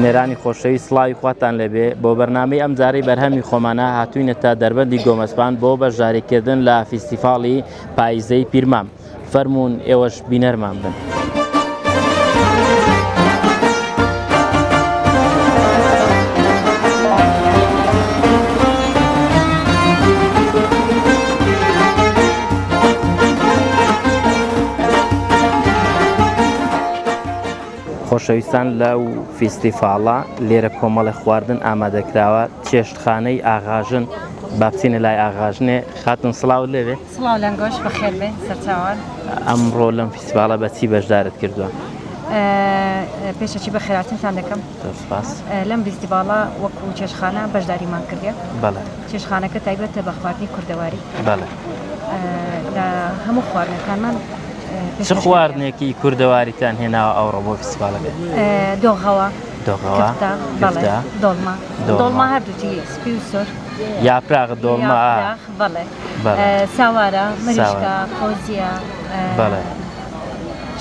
بینەرانی خۆشەوی سڵاوی خواتان لەبێ بۆ بەرنامەی ئەم جارەی بەرهەمی خۆمانە هاتووینەتە دەربەندی گۆمەسپان بۆ بەشداریکردن لە فیستیڤاڵی پاییزەی پیرمام. فەرموون ئێوەش بینەرمان بن. خۆشەویستان لەو فیستیڤاڵە لێرە کۆمەڵە خواردن ئامادەکراوە چێشتخانەی ئاغاژن با بچینە لای ئاغاژنێ. خاتون سڵاو لێوێ. سڵاو لەنگۆش بەخێر بێ سەرچاوان. ئەمڕۆ لەم فیستیڤاڵە بە چی بەشدارت کردووە؟ پێشەچی بە خێراتتان دەکەم. سپاس. لەم فیستیڤاڵە وەکو چێشتخانە بەشداریمان کردێ. بەڵێ. چێشتخانەکە تایبەتە بە خواردنی کوردەواری. بەڵێ. لە هەموو خواردنەکانمان چ خواردنێکی کوردەواریتان هێناوە ئەوڕۆ بۆ فیستیڤاڵەکە؟ دۆغەوە، دۆغەوە، بەڵێ، دۆڵما. دۆڵما هەردووتی سپی و سۆر. یاپراغ دۆڵما. بەڵێ. ساوارە، مریشکە، قۆزیە. بەڵێ.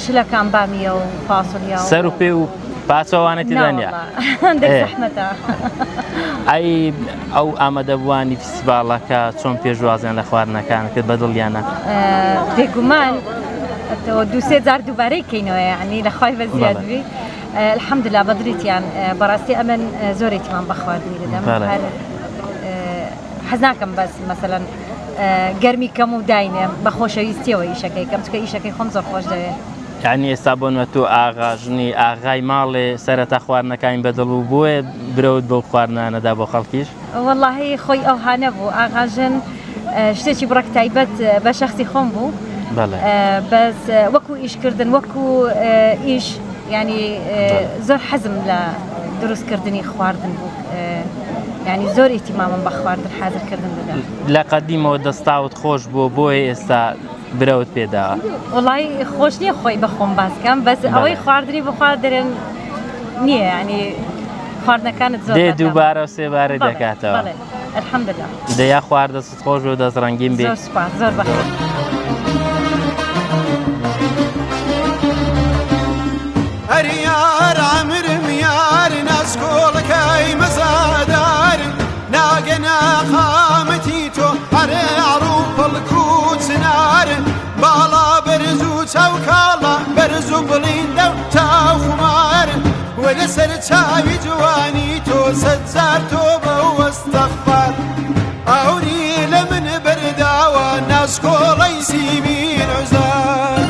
شلەکان بامیە و فاسۆلیا. سەر و پێ و پاچەوانێتی دەنیا. هەندێک زەحمەتە. ئەی ئەو ئامادەبووانی فیستیڤاڵەکە چۆن پێشوازیان لە خواردنەکان کرد بەدڵیانە؟ بێگومان دووسێ جار دووبارەی کەینەوە، یعنی لە خوای بە زیادوی الحەمدلله بەدڵیتیان. بەڕاستی ئەمن زۆرێکمان بە خواردنی دەدەم. حەز ناکەم بەس مەسەلەن گەرمی کەم و داینێ بە خۆشەویستیەوە ئیشەکەی کەم، چکە ئیشەکەی خۆم زۆر خۆش دەوێت. یعنی ئێستا بۆنمە تۆ ئاغاژنی ئاغای ماڵێ سەرەتا خواردنەکانی بەدڵ و بۆیە برەوت بەو خواردنانەدا بۆ خەڵکیش؟ وەڵاهی خۆی ئەو هانە بوو. ئاغاژن شتێکی بڕێک تایبەت بە شەخسی خۆم بوو. بەس وەکو ئیشکردن وەکو ئیش، ینی زۆر حەزم لە دروستکردنی خواردن بوو. ینی زۆر ئیتیمامم بە خواردن حازرکردن بدەم. لە قەدیمەوە دەستاوت خۆش بوو بۆیە ئێستا برەوت پێداوە؟ وڵی خۆش نییە خۆی بەخۆم باسکەم، بەس ئەوەی خواردنی بخوارد دەرێن نییە، ینی خواردنەکانت زۆر دێ دووبارە و سێبارە دەکاتەوە. الحەمدلله. دەیا خواردەست خۆش و دەستڕەنگین بێت. زۆر سوپاس، زۆر بەخێر. هەریار عەمرم یار ناسکۆڵەکەی مەزادار ناگەنە قامەتی تۆ هەرێ عڕوو پەڵک و چنار باڵا بەرز و چاوکاڵە بەرز و بڵیندە و تاو خومار وە لەسەر چاوی جوانی تۆ سەدجار تۆ بە وەستەغفار ئەوری لە من بەرداوە ناسکۆڵەی سیمین عوزار.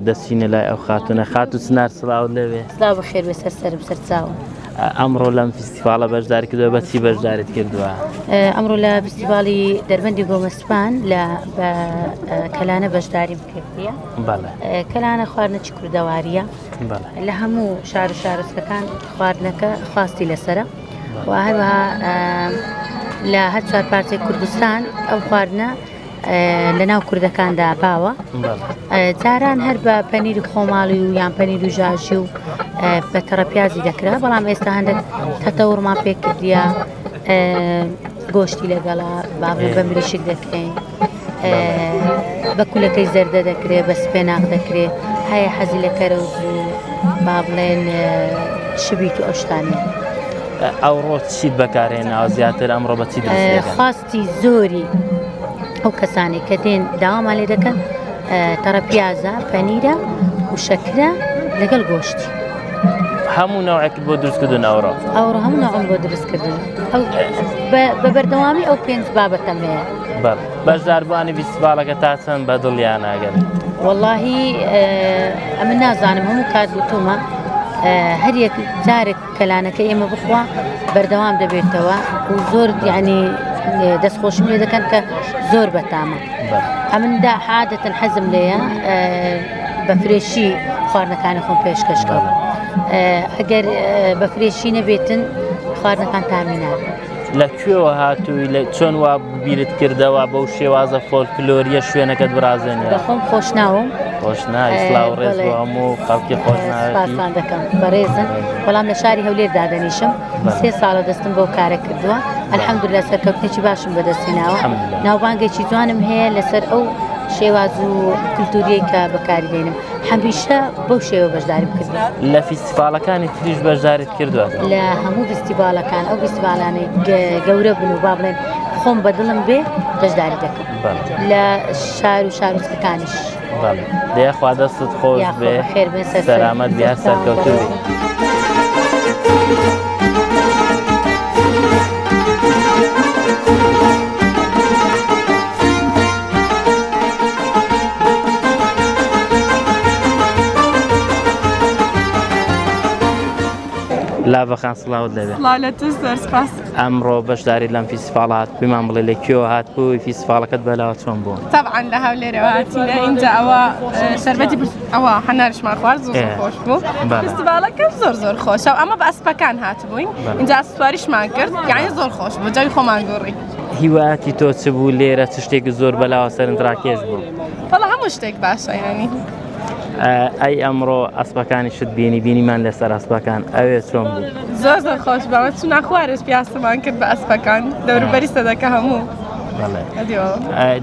دەستچینە لای ئەو خاتونە. خات و چنار سڵاو لەوێ. سڵاو بەخێر بێ سەرم سەرچاوم. ئەمڕۆ لەم فیستیڤاڵە بەشداری کردووە بە چی بەشداریت کردووە؟ ئەمڕۆ لە فیستیڤاڵی دەربەندی گۆمەسپان لە کەلانە بەشداریم کردیە. بەڵێ. کەلانە خواردنەی کوردەواریە. بەڵێ. لە هەموو شار و شارستەکان خواردنەکە خواستی لەسرە و هەروەها لە هەر چوار پارچەی کوردستان ئەو خواردنە لە ناو کوردەکاندا باوە. جاران هەر بە پەنیر و خۆماڵی و یان پەنیر و ژاژی و بە تەڕەپیازی دەکرا، بەڵام ئێستا هەندێک تەتەوڕمان پێ کردیە، گۆشتی لەگەڵا بابڵێن بە مریشک دەکرێن، بە کولەکەی زەردە دەکرێت، بە سپێناغ دەکرێت، هەیە حەزی لە کەرەوت و با بڵێن شبیت و ئەوشتانی. ئەوڕۆ چیت بەکارهێناوە زیاتر ئەمڕۆ بە چی دەست؟ خواستی زۆری ئەو کەسانی کە دێن داوامان لێ دەکەن تەڕەپیازە، پەنیرە و شەکرە لەگەڵ گۆشتی. هەموو نەوعێکت بۆ دروستکردن ئەوڕۆ؟ ئەوڕۆ هەموو نەوعم بۆ دروستکردن. بە بەردەوامی ئەو پێنج بابەتەم هەیە. بەشداربووانی فیستیڤاڵەکە تا چەند بەدڵیان ئاگەن؟ وەڵاهی ئەمە نازانم، هەموو کات گوتومە هەر یەک جارێک کەلانەکە ئێمە بخوا بەردەوام دەبێتەوە و زۆر یعنی دەستخۆشم لێ دەکەن کە زۆر بەتامە. ئەمندا عادەتەن حەزم لێیە بە فرێشی خواردنەکانی خۆم پێشکەشکەم. ئەگەر بە فرێشی نەبێتن خواردنەکان تامی نابێت. لەکوێوە هاتووی چۆن وا بیرت کردەوە بەو شێوازە فۆلکلۆریە شوێنەکەت برازێنێ بەخۆم خۆشناوم خۆشناوی سڵاو ڕێز بۆ هەموو خەڵکی خۆشناوی سپاسان دەکەم بەڕێزن بەڵام لە شاری هەولێر دادەنیشم 3 ساڵە دەستم بۆ کارە کردووە الحەمدولillah سەرکەوتنێکی باشم بەدەستێناوە ناوبانگێکی جوانم هەیە لەسەر ئەو شێواز و کولتوریەی کە بەکاری دێنم هەمیشە بەو شێوە بەشداری بکردم لە فیستیڤالەکانی تریش بەشداریت کردووە لە هەموو فیستیڤالەکان ئەو فیستیڤالانەی گەورە بن و با بڵێن خۆم بەدڵم بێ بەشداری دەکەم لە شار و شارۆچکەکانیش دەیەخوا دەستت خۆش بێ سەلامەت بێ سەرکەوتوو بێ لابەخان سڵاوت لەبێ ئەمڕۆ بەشداری لەم فیستیڤاڵ هاتبوویمان بڵێ لەکوێوە هاتبووی فیستیڤاڵەکەت بەلاوە چۆن بوو طبعا لە هەولێرەوە هاتینە اینجا ئەوە شەربەتی ئەوە هەنارشمان خوارد زۆر خۆش بوو فیستیڤاڵەکە زۆر خۆشە و ئەمە بە ئەسپەکان هاتبووین اینجا سوپاریشمان کرد یعنی زۆر خۆش بوو جاوی خۆمان گۆڕی هیواتی تۆ چ بوو لێرە چ شتێکی زۆر بەلاوە سەرنجڕاکێش بوو وەڵا هەموو شتێک باشە یانی ئەی ئەمڕۆ ئەسپەکانی شت بینیمان لەسەر ئەسپەکان ئەوێ چۆن بوو زۆر خۆش بەوە چون ناخوارش پیاسەمان کرد بە ئەسپەکان دەوروبەری سەدەکە هەموو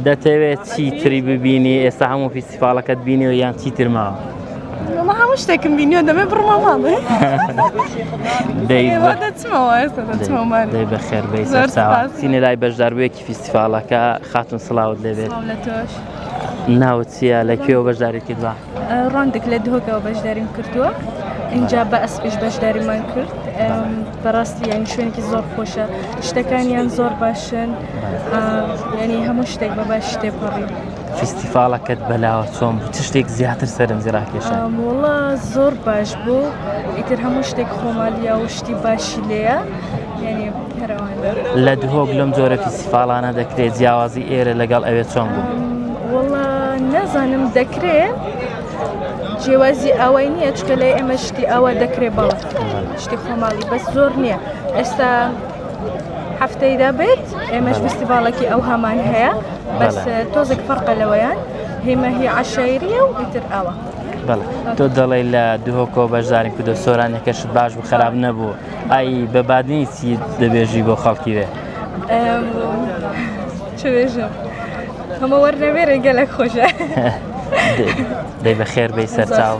دەتەوێت چیتری ببینی ئێستا هەموو فیستیڤالەکەت بینیەوە یان چیتر ماوە وەڵا هەموو شتێکم بینیوە دەبێ بڕمە ماڵێ دەچمەوە ئێستا دەچمەوە دەی بەخێر بەی سەرچاوە سینە لای بەشداربوویەکی فیستیڤالەکە خاتون سڵاوت لەبێت ناوت چییە لەکوێوە بەشداریت کردووە ڕاندێک لە دهۆکەوە بەشداریم کردووە اینجا بە ئەسپیش بەشداریمان کرد بەڕاستی یانی شوێنێکی زۆر خۆشە شتەکانیان زۆر باشن ینی هەموو شتێک بە باش شتێپەڕی فیستیڤالەکەت بەلاوە چۆن بوو چ شتێک زیاتر سەرنجی ڕاکێشە وڵا زۆر باش بوو ئیتر هەموو شتێک خۆماڵیە و شتی باشی لێیە ینی هەرەوەندە لە دهۆک لەم جۆرە فیستیڤالانە دەکرێت جیاوازی ئێرە لەگەڵ ئەوێ چۆن بوو وڵا نازانم دەکرێت جیوازی ئەوەی نییە چکە لە ئێمە شتی ئەوە دەکرێت بەڵێ شتی خۆماڵی بەس زۆر نییە ئێستا هەفتەیدا بێت ئێمەش فیستیڤاڵێکی ئەو هەمان هەیە بەس تۆزێک فەرقە لەوەیان هێمە هی عەشایریە و ئیتر ئەوە تۆ دەڵێ لە دهۆکەوە بەشداریم کردو سۆرانێکەشت باش بوو خراپ نەبوو ئای بەبادنی چی دەبێژی بۆ خەڵکی وێ چ بێژم هەمە وەرنەبێرە گەلێک خۆشە دەی بەخێر بەی سەرچاو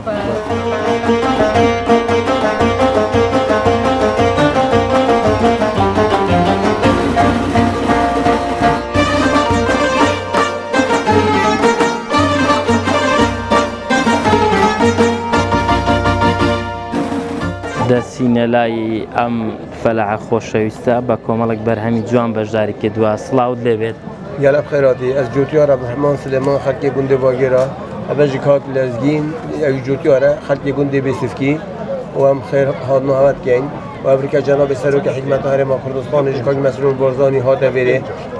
دەچینە لای ئەم فەلەعە خۆشەویستە بە کۆمەڵێک بەرهەمی جوان بەشداری کردووە سڵاوت لێبێت گەلە بخێراتی ئەس جوتیارە بەرهەمان سلێمان خەڵکی گوندێ باگێرە ئەبەژی کات لەزگین ئەوی جوتیارە خەڵکی گوندێ بێسفکی و ئەم خێر هاتنە هەوەتکەین و ئەفریکا جەنابی سەرۆکی حکومەتە هەرێما کوردستانیش کاک مەسرور بارزانی هاتە وێرێ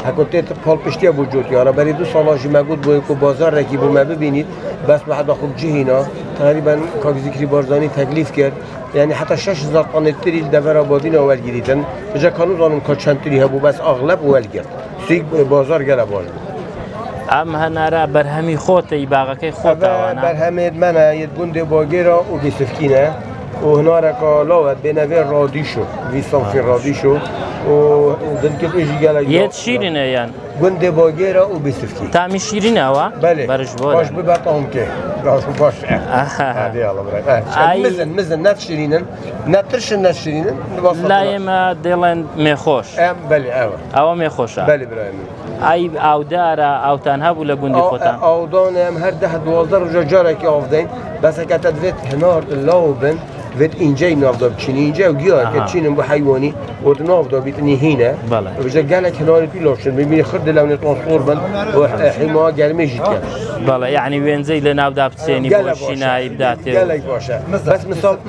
هەکوتێت پاڵپشتیە بوو جوتیارە بەری 2 ساڵاشی مەگوت بۆ کو بازارێکی بوو مە ببینید بەس بەحدا خوب جهینا تقریبا کاک زیکری بارزانی تەکلیف کرد یعنی حتی 6000 طن تری دەڤەرە بادینە وەرگیریتن بجا کانون زانم کا چەند تری هەبوو بەس ئاغلب وەرگرت سوی بازار گەلە باش بوو ئەم هەنارە بەرهەمی خۆتەی باغەکەی خۆتەوانە بەرهەمێت منە یەت گوندێ باگێرە و بێسفکینە و هنارێکا لاوەت بێنەوێ ڕادیشو ویسانفی ڕادیشو و دنکێژی گەلە یەت شیرینە یان گوندێ باگێرە و بێسفکی تامی شیرینەوە بەش باش ببە تاومکێ باش مزن نەتشیرینن نەترشن نەشیرینن لا ئێمە دێڵێن مێخۆش بەێ ئەوە مێخۆشە بەێ برایم ئای ئاودارە ئاوتان هەبوو لە گوندی خۆتان ئاودانم هەر 10-12 ڕۆژە جارێکی ئاودەین بەسەکەتە دەوێت هەنار لاو بن وێت ئینجای ناودا بچینی اینجا و گیاکە چینم بۆ حیوانی وت ناودا بیتنی هینە بژە گەلێک هەناری پیلاشن ببینی خرد لەونێت تۆنسۆر بن و حیما گەرمێژیت کرد بەڵێ یعنی وێنجەی لە ناودا بچێنی بۆ شینایی بداتێ گەلێک باشە بەس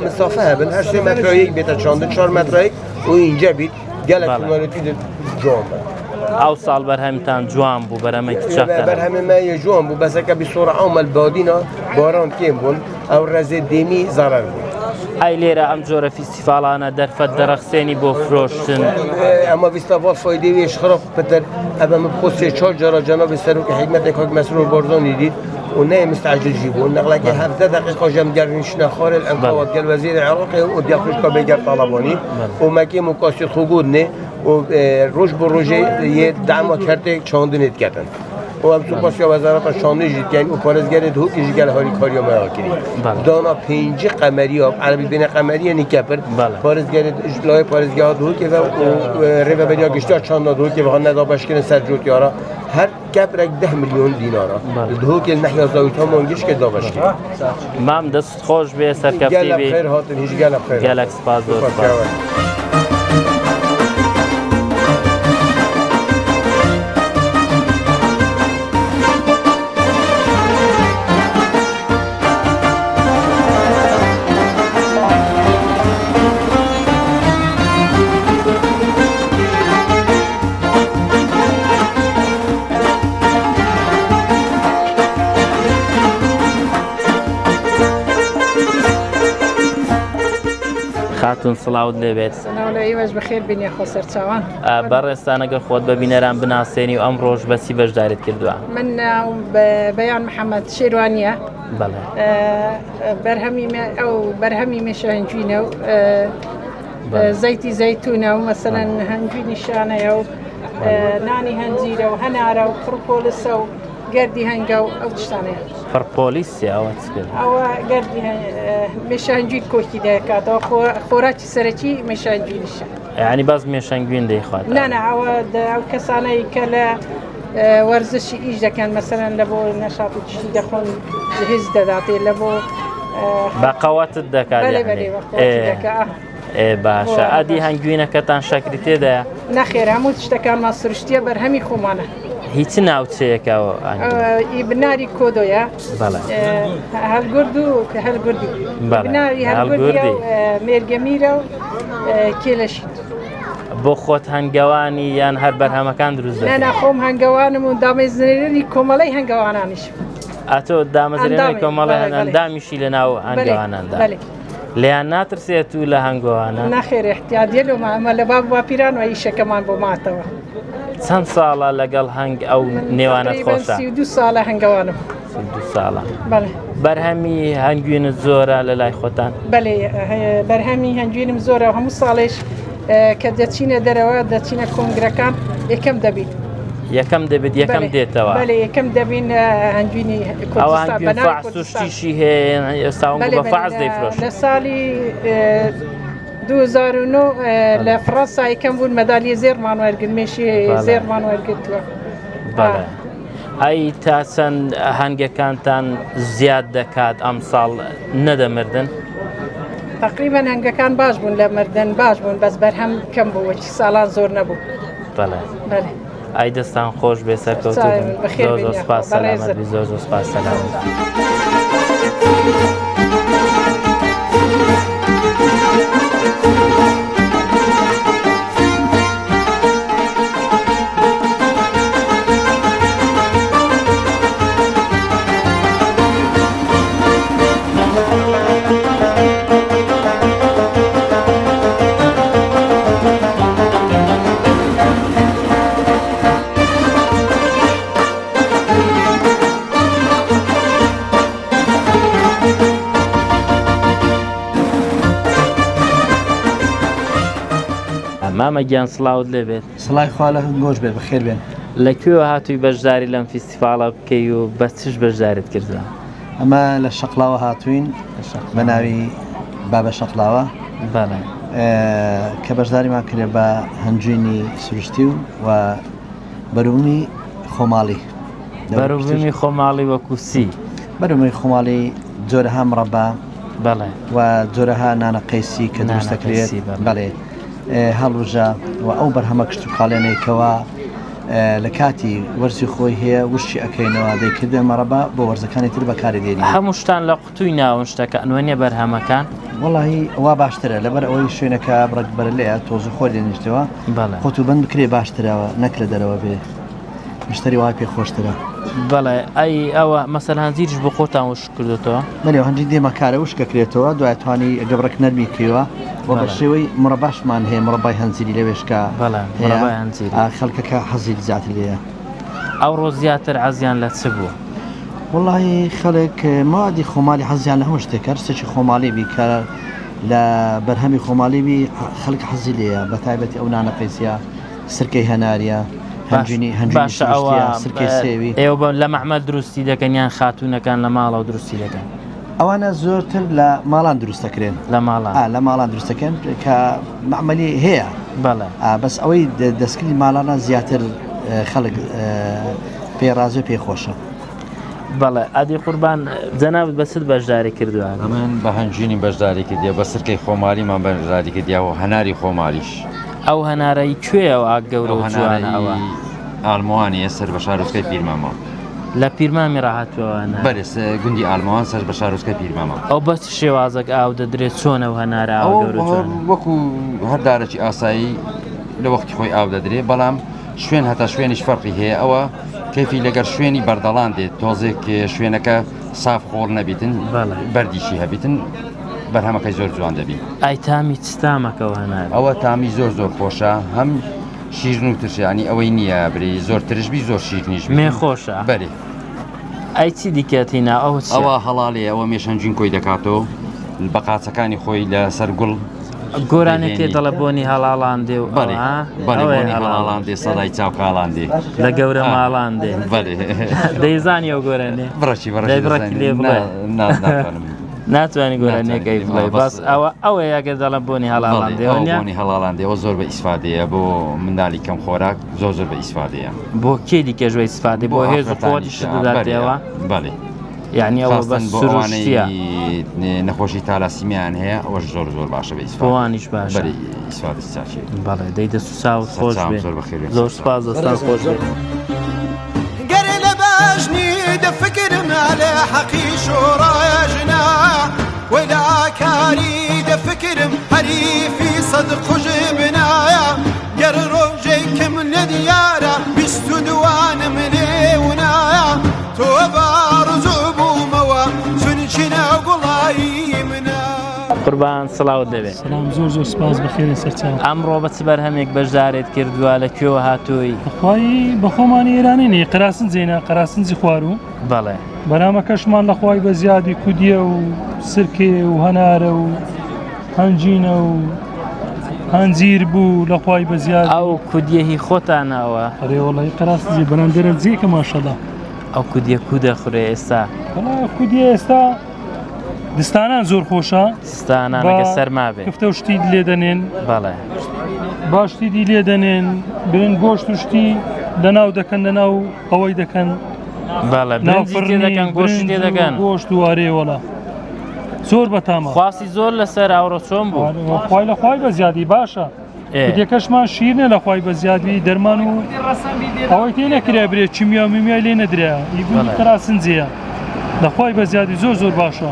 مسافە هەبن هەر 3 مەترایەک بێتە چاندن 4 مەترایەک و اینجا بیت گەلێک هەنارەتی جوان بن ئەو ساڵ بەرهەمتان جوان بوو بەرەمێکی چاکە بەرهەمێمایە جوان بوو بەسەکە بسۆرە ئەومەل بادینە باران کێم بوون ئەو ڕێزێ دێمی زارەر بوو ئای لێرە ئەم جۆرە فیستیڤاڵانە دەرفەت دەرەخسێنی بۆ فرۆشتن ئەمە فیستیڤاڵ فایدەی خراپ پتر ئەمە بخۆ سێ چوار جارە جەنابی سەرۆکی حکومەتێک کاک مەسرور بارزانی دیت ونهي مستعجل جيبون نقلك 7 دقيقة جم جرين شناخار الانقاض قال وزير العراقي ودياخذ كبيجر طلباني وماكي مقاصد خجودني وروج بروجي يدعم وكرتك شاندنيت كاتن وهم سپاس وزارت شانه جدید یعنی پارزگری دو کیش گل هاری کاریا می‌کنی. دانا 5 قمری ها عربی بین قمری یعنی کپر پارزگری اجلای پارزگاه دو که و ربع بدیا گشتار چند دو که بخوان ندابش کنه سرجوت یارا هر کپر 10 میلیون دیناره. دو که نحیا زاویت ها مانگیش که دابش کنه. مام دست خوش به سرکفتی بی. گل خیر هاتن هیچ گل خیر. گل اکسپاس دوست. خاتون سڵاوت لێبێت سناوڵەوەش بەخێر بینی خۆ سەرچاوان بەڕێستانەگەر خۆت بە بینەران بناسێنی و ئەم ڕۆژ بەچی بەشداریت کردووە من بەیان محەممەد شێروانیە بەرهەمی مێشەهنجوینە و زەیتی زەیتونە و مەسەلەن هەنجوینی شانەیە و نانی هەنجیرە و هەنارە و پڕپۆلسە و گەردی هەنگە و ئەو تشتانەیە پڕپۆلیسی ئەوە چ کرد ئەوە گەردی مێشەهنجوین کۆکی دەکاتەوە خۆراکی سەرەکی مێشەهنجوینیشە یعنی باز مێشەنگوین دەیخوات نانە ئەو کەسانەی کە لە وەرزشی ئیش دەکەن مەسەرەن لە بۆ نەشات و تشتی دەخۆن هێز دەداتێ لە بۆ بەقەوەتت دەکات باشە ئەدی هەنگوینەکەتان شەکری تێدایە نەخێر هەموو تشتەکانمان سروشتیە بەرهەمی خۆمانە هیچ ناوچەیەکەوە بناری کۆدۆیە هەلگورد و هەلگوردی بناری هەلگوردی و مێرگەمیرە و کێلەشیت بۆ خۆت هەنگەوانی یان هەر بەرهەمەکان دروست دەکەیت نەنا خۆم هەنگەوانم و دامەزرێنی کۆمەڵەی هەنگەوانانیش ئەتۆ دامەزرێنی کۆمەڵی هەنگەندامیشی لە ناو هەنگەواناندا لیان ناترسێت و لە هەنگەوانە نەخێر احتیاطیە لەمە لە باب باپیران و ئیشەکەمان بۆ ماتەوە چەند ساڵە لەگەڵ هەنگ ئەو نێوانت خۆشە 32 ساڵە هەنگەوانم 2 ساڵە بەرهەمی هەنگوینت زۆرە لە لای خۆتان بەڵێ بەرهەمی هەنگوینم زۆرە هەموو ساڵێش کە دەچینە دەرەوە دەچینە کۆنگرەکان یەکەم دەبین یەکەم دەبێت یەکەم دێتەوە بەڵێ یەکەم دەبین هەنگوینی فعسوشتیشی هەیە ئێستا بە فعس دەیفرۆشن لە ساڵی 2009 لە فڕەنسا یەکەم بوون مەدالیە زێرمان وەرگرت مێشی زێرمان وەرگرتووە ئەی تا چەند هەنگەکانتان زیاد دەکات ئەم ساڵ نەدەمردن تقریبا هەنگەکان باش بوون لە مردن باش بوون بەس بەرهەم کەم بوو وەکی ساڵان زۆر نەبوو ئای دەستان خۆش بێ سەرکەوتوو زۆر سوپاس سەلامەت زۆر سوپاس سەلامەت مامە گیان سڵاوت لێبێت سڵای خوا لە گۆش بێت بەخێر بێن لەکوێوە هاتووی بەشداری لەم فیستیڤاڵە بکەی و بە چش بەشداریت کردووە ئەمە لە شەقلاوە هاتوین بە ناوی بابە شەقلاوە کە بەشداریمان کرێ بە هەنجوینی سروشتی و بەروونی خۆماڵی بەروونی خۆماڵی وەکوسی بەروونی خۆماڵی جۆرەها مڕەبا و جۆرەها نانە قەیسی کە دروست دەکرێت بەڵێ هەڵوژە و ئەو بەرهەمە کشت و کاڵێنێکەوە لە کاتی وەرزی خۆی هەیە وشی ئەەکەینەوە دەیکردێ مەڕەبا بۆ وەرزەکانی تر بەکاری دێنی هەموو شتان لە قوتووی ناون شتەکە ئەنوێنێ بەرهەمەکان وەڵی وا باشترە لەبەر ئەوەی شوێنەکە بڕێک بەر لەیە تۆزە خۆ دێنیشتەوە خۆت و بند بکرێ باشترەوە نەک لە دەرەوە بێ مشتری وای پێ خۆشترە. بەڵێ ئەی ئەوە مەسەل هەنجیرش بۆ خۆتان وش کردوتەوە؟ بەێ هەنجی دێمە کارە وشکەکرێتەوە دوای توانی گەبڕک نەرمی کردوە و بە شێوەی مڕەباشمان هەیە مڕەبای هەنجیری لەوێشکە خەڵکەکە حەزی زیاتر لێە. ئەو ڕۆ زیاتر عەزیان لە چ بوو؟ وڵی خەڵک مادی خۆماڵی حەزیان لە هەموو شتێکە سەرچی خۆماڵی بی کە لە بەرهەمی خۆماڵی بی خەڵک حەزی لێە بە تایبەتی ئەو نانە قەیسیە سرکەی هەناریە باشە ئەوە سرکەی سێوی ئێوە لە مەحمەل دروستی دەکەن یان خاتوونەکان لە ماڵەوە دروستی دەکەن؟ ئەوانە زۆرتر لە ماڵان دروستەکرێن لە ماڵان دروستەکەن کە مەعمەلی هەیە بەس ئەوەی دەستکردی ماڵانە زیاتر خەڵک پێڕازێ پێخۆشە. بەڵێ ئادی قوربان جەنابەت بە چت بەشداری کردووە؟ من بە هەنجینی بەشداری کردیە بە سرکەی خۆماڵیمان بەشداری کردیەوە هەناری خۆماڵیش. ئەو هەنارەی کوێەوە گەورە و جوانە ئەوە؟ ئالموانیە سەر بە شارۆچکەی پیرمامە. لە پیرمامی ڕاهاتوەوانە؟ بەرز گوندی ئالموان سەر بە شارۆچکەی پیرمامە. ئەو بەس شێوازێک ئاو دەدرێت چۆنە و هەنارە وەکو هەردارێکی ئاسایی لە وەختی خۆی ئاو دەدرێت بەڵام شوێن هەتا شوێنیش فەرقی هەیە ئەوە کەفی لەگەر شوێنی بەردەڵان دێت تۆزێک شوێنەکە ساف خۆڵ نەبیتن بەردیشی هەبیتن بەرهەمەکەی زۆر جوان دەبی. ئای تامی چستامەکەەوە هەنار ئەوە تامی زۆر خۆشە هەم شیرن و ترشانی ئەوەی نییە بری زۆر ترشبی زۆر شیرنیش مێ خۆشە بەێ ئەی چی دیکەتینا ئەوە هەڵاڵێ ئەوە مێشەنجین کۆی دەکاتەوە بە قاچەکانی خۆی لە سەر گوڵ گۆرانێکی دەڵە بۆنی هەڵاڵان دێ و بەڵێ هەڵاڵان دێ سەدای چاوکاڵان دێ لە گەورە ماڵان دێ دەیزانی ئەو گۆرانێ بڕەشی لێ بڵێ ناتوانانی گۆرانەکەی بڵێ بەس ئەوە یاگە دەڵە بۆنی هەڵاڵان دێوەنی هەڵاڵان دێەوە زۆر بە ئیسفادەیە بۆ منداڵی کەم خۆراک زۆر بە ئیسفادەیە بۆ کێ دیکەژوی ئیسفادێ بۆ هێز و خۆتی شدادێەوە بەڵێ یعنی ئەوە بە سروشتیە نەخۆشی تالاسیمیان هەیە ئەوە زۆر باشە بە ئیسفوانیش باشە ئیسفادەچی بەڵێ دەیدە سوساوت خۆش زۆر سپاس دەستان خۆش بێت. گەرێ لە باشنی دەفکرم لە حەقی شۆڕاژنا وەلا کاری دەفکرم هەریفی سەد خوژ بنایە گەر ڕۆژێکم لە دیارە بیست و دوانم لێونایە تۆ بارزوو بوومەوە چونچی ناو گوڵایی منە. قوربان سڵاوت دەبێت. سلام زۆر سپاس بەخێرە سەرچاو. ئەمڕۆ بە چ بەرهەمێک بەشدارێت کردووە لەکوێوە هاتووی؟ بەخوای بە خۆمانی ئێرانینێ قراسن جێنە قراسنجی خوارو بەڵێ بەرامەکەشمان لەخوای بە زیادی کودیە و سرکێ و هەنارە و هەنجینە و هەنجیر بوو لەخوای بە زیاد ئەو کودیەهی خۆتانەوە ئەرێوەڵی قراسنجی بەرەندەرە جێکە ماشەڵە ئەو کودیە کو دەخورێ ئێستا؟ کودیە ئێستا دستانان زۆر خۆشە ستانانەکە سەرما بێت کفتە و شتی لێ دەنێن بەڵێ باشتی دی لێ دەنێن برن گۆشت و شتی لەناو دەکەن لەناو ئەوەی دەکەن بەڵێ دەکەن گۆشت لێ دەکەن گۆشت و ئارێوەڵە زۆر بەتامە خواستی زۆر لەسەر ئەوڕۆ چۆن بوو؟ خوای لەخوای بە زیادی باشە کودیەکەشمان شیرنە لەخوای بە زیادی دەرمان و ئەوەی تێ نەکرێ برێت چیمیا و میمیای لێ نەدرێ ئیگولی قراسنجیە لەخوای بە زیادی زۆر باشە.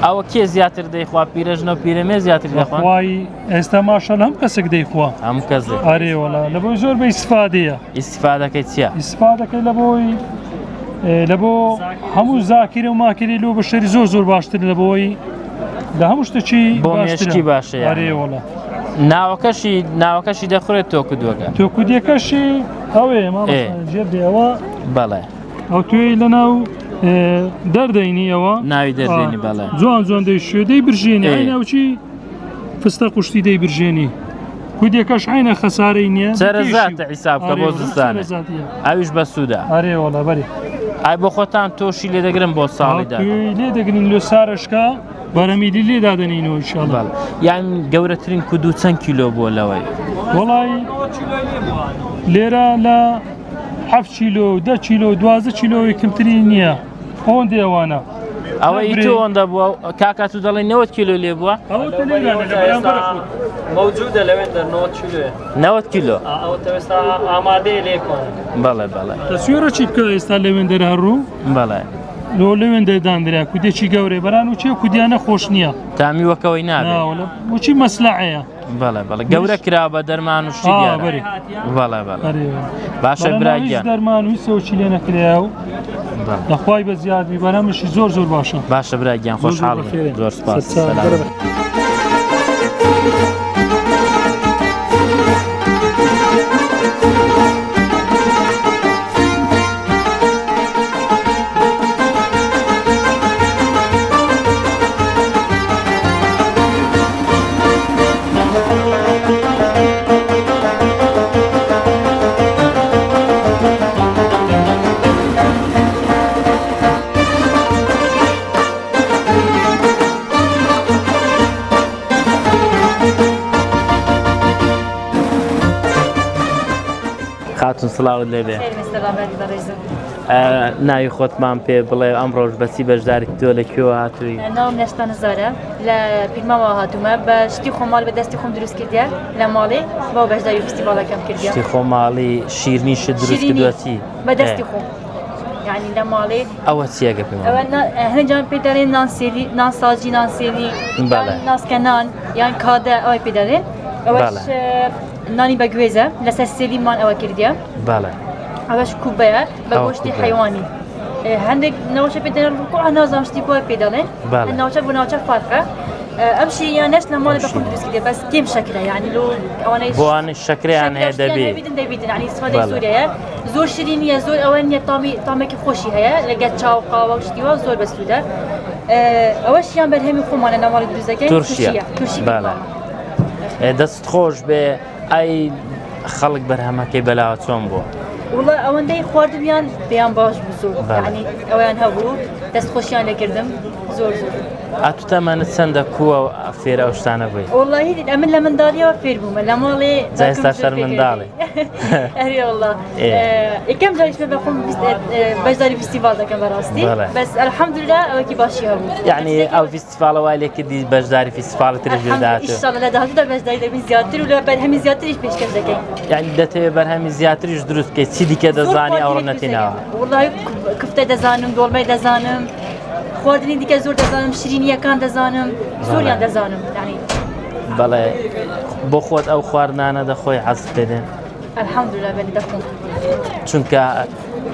ئەوە کێ زیاتر دەیخوا پیرەژنە و پیرەمێ زیاتر دەخوان؟ وای ئێستا ماشەڵ هەم کەسێک دەیخوا هەموو کەس ئارێوەڵا لە بۆی زۆر بە ئیسفادەیە. ئیسفادەکەی چییە؟ ئیسفادەکەی لە بۆ هەموو زاکرێ و ماکری لۆ بە شەری زۆر باشتر لە بۆی لە هەموو شتێکی بۆ مێشکی باشە ئارێوەڵا. ناوەکەشی دەخورێت تۆ کودوەکە تۆ کودیەکەشی ئەوێ جێبێەوە بەڵێ ئەو توێی لەناو دەردەینیەوە ناوی دەردێنی بەڵێ جوان دەی شوێدەی برژێنی ئەیناوچی فستە قوشتی دەی برژێنی کودیەکەش عینە خەسارەی نییە سەرزاتە حیسابکە بۆ زستانە ئەویش بە سوودا ئارێوەڵە بەری ئای بۆ خۆتان تۆشی لێ دەگرن بۆ ساڵیدا لێ دەگرین لە سارشکا بەرەمیلی لێ دادەنینەوە ئینشاڵڵا. یان گەورەترین کودو چەند کیلۆ بۆ لەوەی؟ وەڵی لێرە لە 7 کیلۆ 10 کیلۆ 12 کیلۆی کمتری نییە ئەوەندە ئەوانە. ئەوە ئیتۆ ئەوەندە بووە کاکات و دەڵێ 90 کیلۆ لێ بووە؟ موجودة لەوێندە 90 کیلۆ ئەوەستا ئامادەیە لێکۆن. بەڵێ تەسوێرە چی بکە ئێستا لەوێندەر هەڕوو؟ بەڵێ لۆ لەوێندە دانرا کودێکی گەورەی بەران و چێ کودیانە خۆش نییە تامی وەکەوەی نابێت وچی مەسلەعەیە بەڵێ بەڵێ گەورە کرا بە دەرمان و شتی دیارە بەڵێ بەڵێ باشە براگیان دەرمان و سەوچی لێ نەکریا و لەخوای بە زیادی بەرهەمشی زۆر زۆر باشە باشە براگیان خۆشحاڵم زۆر سپاس خاتون سڵاوت لێبێ ناوی خۆتمان پێ بڵێ ئەمڕۆژ بەچی بەشداری تۆ لەکوێوە هاتووی؟ ناوم نەشتان زارە لە پیرماوە هاتوومە بە شتی خۆماڵ بە دەستی خۆم دروست کردیە لە ماڵێ بۆ بەشداری فیستیڤاڵەکەم کردیە شتی خۆماڵی شیرنیشت دروست کردووەتی بە دەستی خۆم یعنی لە ماڵێ ئەوە چیەگە پێ هەنجان پێ دەڵێن نانساژی نانسێلی ناسکە یان کادە ئەوەی پێ دەڵێن ئەوەش نانی بە گوێزە لەسەر سێلیمان ئەوە کردیە ئەوەش کوبەیە بە گۆشتی حیوانی هەندێک نەوەشە پێ دەڵێن نازانم شتی بۆ پێ دەڵێن ناوچە بۆ ناوچە فارقە ئەم شیریانەش لە ماڵی بەخۆم دروست کردیە بەس کێم شەکرە یعنی ئەوانەی بۆوانش شەکریان هەیە دەبیتن یعنی استفادەی زۆریە زۆر شیرینیە زۆر ئەوە نییە تامێکی خۆشی هەیە لەگەڵ چاو قاوە و شتیوە زۆر بەسوودە ئەوەشیان بەرهەمی خۆمانە لە ماڵی دروستەکەی تورشی دەست خۆش بێ ئای خەڵک بەرهەمەکەی بەلاوە چۆن بوو؟ وڵە ئەوەندەی خواردبیان پێیان باش بوو زۆر یعنی ئەویان هەبوو دەستخۆشیان لێکردم زۆر زۆر ئەتو تەمەنت چەندە کووە و فێرە ئەو شتانە بووی؟ وڵڵاهی ئەمن لە منداڵیەوە فێر بوومە لە ماڵێ ئێستا شەرمنداڵی ئەری وڵڵا یەکەم جاریش پێ بەخۆم بەشداری فیستیڤاڵ دەکەم بەڕاستی بەس ئەلحەمدوللا ئەوەکی باشی هەبوو یعنی ئەو فیستیڤاڵە وای لێ کردی بەشداری فیستیڤاڵی تریش دەداتێت ئینشاڵڵا لە داهاتوودا بەشداری دەبین زیاتر و لە بەرهەمی زیاتریش پێشکەش دەکەین یعنی دەتەوێت بەرهەمی زیاتریش دروست بکەیت چی دیکە دەزانی ئەوڕە نەتێناوە؟ وڵڵاهی کوفتە دەزانم دۆڵمەی دەزانم خواردنی دیکە زۆر دەزانم شیرینیەکان دەزانم زۆریان دەزانم یعنی بەڵێ بۆ خۆت ئەو خواردنانە دەخۆی حەزت پێ دێن؟ ئەلحەمدوللا بەلی دەخۆم چونکە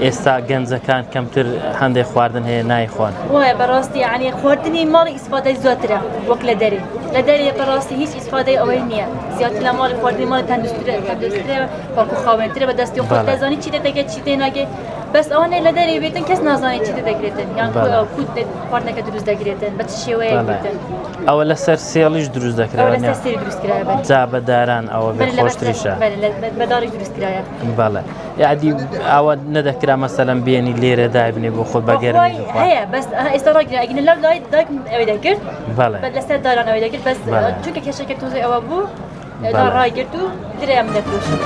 ئێستا گەنجەکان کەمتر هەندێک خواردن هەیە نایخۆن وایە بەڕاستی یعنی خواردنی ماڵی ئیسفادەی زیاترە وەک لە دەرێ لە دەرێ بەڕاستی هیچ ئیسفادەی ئەوەی نییە زیاتر لە ماڵی خواردنی ماڵی تەندروستترە وەکو خاوێنترە بە دەستی خۆت دەزانی چی دەدەگێت چی تێناگێت بەس ئەوانەی لە دەرێ بێتن کەس نازانێت چی دەدەگرێتن یان کووت خواردنەکە دروست دەگرێتن بە چ شێوەیە بێتن ئەوە لەسەر سێڵیش دروست دەکرێت لەسەر سێری دروستکرایە جا بەداران ئەوە بێ خۆشتریشە بەداری دروستکرایە بەڵێ یادی ئەوە نەدەکرا مەسەلەن بێنی لێرە دابنێ بۆ خۆت بەگەرمی هەیە بەس ئێستا ڕاگرێت ئەگەر لەو لای دایکم ئەوەی دەکرد لەسەر داران ئەوەی دەکرد بەس چونکە کێشەکە تۆزی ئەوە بوو ڕاگرت و درێ ئەم دەفرۆشت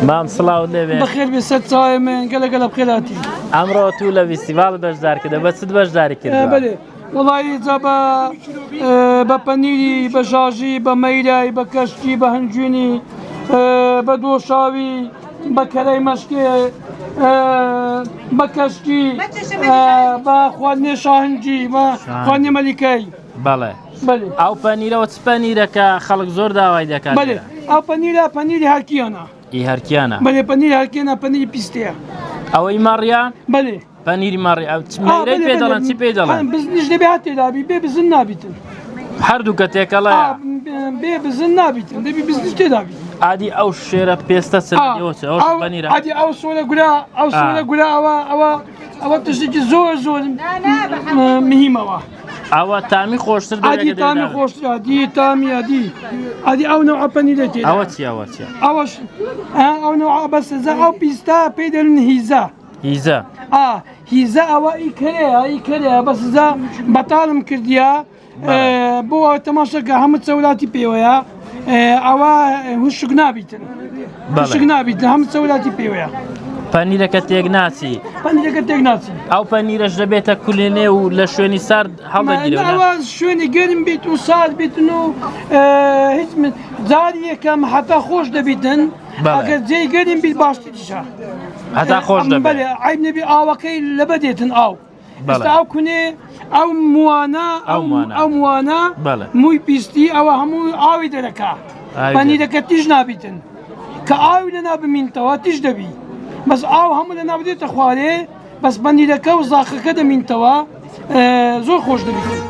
مام سڵاوت لێبێ بەخێر بێ سەر چاوی من گەلەگەلە بخێراتی ئەمڕۆ تو لە فیستیڤاڵ بەشدار کردە بە چت بەشداری کردووە؟ بەێ وڵی جا بە پەنیری بە ژاژی بە مەیرای بە کەشتی بە هەنجوینی بە دۆشاوی بە کەرەی مەشکێ بە کەشتی بە خواردنێ شاهنجی بە خواردنێ مەلیکەی بەڵێ ئەو پەنیرەوە چ پەنیرەکە خەڵک زۆر داوای دەکات بەێ ئەو پەنیری هەرکیانە هەرکیانە بەێ پەنیری هەرکێنە پەنیری پیستەیە ئەوەی مەڕیا بەێ پەنیری مەڕی مەیرەی پێ دەڵێن چی پێ دەڵێن بزنیش دەبێ هات تێدابی بێ بزن نابیتن هەردوو کە تێکەڵە بێ بزن نابیتن دەبی بزنیش تێدابی ئادی ئەو شێرە پێستە ئادی ئەو سۆرە گورا ئەو سۆرە گورا ئەوە تشتێکی زۆر زۆر مهمەوە ئەوە تامی خۆشتر ئادی تامی خۆشتر ئادی ئەو نەوع پەنیرە تێدا ئەوە چی ئەوە چی ئەوەش ئەو نەوع بەسەزە ئەو پیستە پێی دەڵێن هیزە هیزە ئەوە ئیکەرەیە بەسزا بەتاڵم کردیا بۆ ئەوە تەماشەکە هەموو چەولاتی پێوەیە ئەوە هوشک نابیتن هەموو چەولاتی پێوەیە پەنیرەکە تێک ناچی ئەو پەنیرەش دەبێتە کولێنێ و لە شوێنی سارد هەڵدەگیرەوە شوێنی گەرم بیت و سارد بیتن و هیچ جاری یەکەم حتا خۆش دەبیتن ئەگەر جێی گەرم بیت باشتریشە هەتا خۆش دەبێت عیب نەبی ئاوەکەی لەبە دێتن ئاو ئێستا ئەو کونێ ئەو موانە مووی پیستی ئەوە هەموو ئاوی دەرەکە پەنیرەکە تیژ نابیتن کە ئاوی لە نابمینتەوە تیژ دەبی بەس ئاو هەموو لە نابدێتە خوارێ بەس پەنیرەکە و زاخەکە دەمینتەوە زۆر خۆش دەبیتن.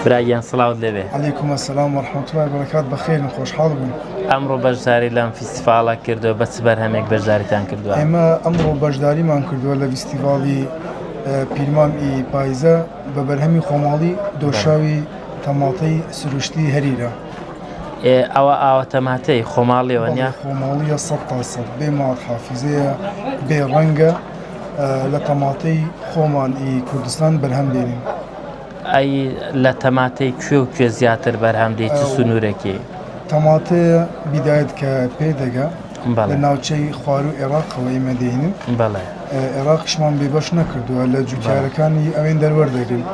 برایان سڵاوت لەبێ. عەلەیکوم ئەسسەلام وەرەحمەتوڵڵاهی وبەرەکات بەخێر و خۆشحاڵ بوون. ئەمڕۆ بەشداری لەم فیستیڤاڵە کردووە بە چ بەرهەمێک بەشداریتان کردووە؟ ئێمە ئەمڕۆ بەشداریمان کردووە لە فیستیڤاڵی پیرمامی پاییزە بە بەرهەمی خۆماڵی دۆشاوی تەماتەی سروشتی هەریرە. ئەوە ئاوە تەماتەی خۆماڵیەوە نیە؟ خۆماڵیە 100% بێ ماڵ حافیزەیە بێ ڕەنگە لە تەماتەی خۆمان کوردستان بەرهەم دێنین. ئەی لە تەماتەی کوێ و کوێ زیاتر بەرهەم دێت چ سنوورێکی؟ تەماتەیە بیدایەت کە پێدەگا لە ناوچەی خوار و عێراقەوە ئێمە دێنین عێراقیشمان بێبەش نەکردووە لە جوتیارەکانی ئەوێن دەروەردەگرین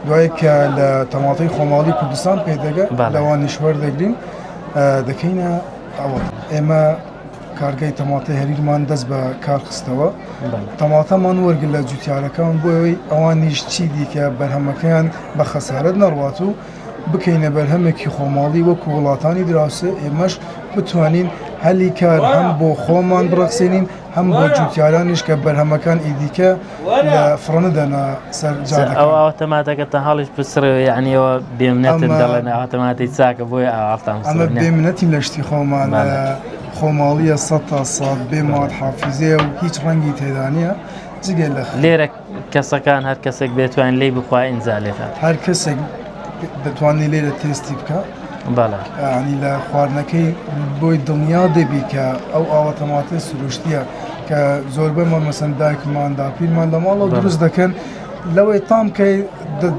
دوای کە لە تەماتەی خۆماڵی کوردستان پێدەگە لەوانیش وەردەگرین دەکەینە ئەوە ئێمە کارگەی تەماتەی هەریرمان دەست بە کار خستەوە تەماتەمان وەرگن لە جوتیارەکان بۆ ئەوەی ئەوانیش چی دیکە بەرهەمەکەیان بە خەسارەت نەڕوات و بکەینە بەرهەمێکی خۆماڵی وەکو وڵاتانی دراوسێ ئێمەش بتوانین هەلی کار هەم بۆ خۆمان بڕەخسێنین هەم بۆ جوتیارانیش کە بەرهەمەکان ئیدیکە لە فڕنەدەنا سەر جادەکان. ئەوە تەماتەکە تا هەڵیش بسڕێ یعنیەوە بێمنەتن دەڵێن ئەوە تەماتەی چاکە بۆی ئاڵتان ئەمە بێمنەتیم لە شتی خۆمان خۆماڵیە 100% بێ ماڵ حافیزەیە و هیچ ڕەنگی تێدا نیە جگە لە لێرە کەسەکان هەر کەسێک بێتوانین لێی بخوا ئینجالێتە هەر کەسێک دەتوانێت لێرە تێستی بکە ینی لە خواردنەکەی بۆی دڵنیا دەبی کە ئەو ئاوە تەماتەی سروشتیە کە زۆربەمان مەسەن دایکمان داپیرمان لە ماڵەوە دروست دەکەن لەوەی تام کە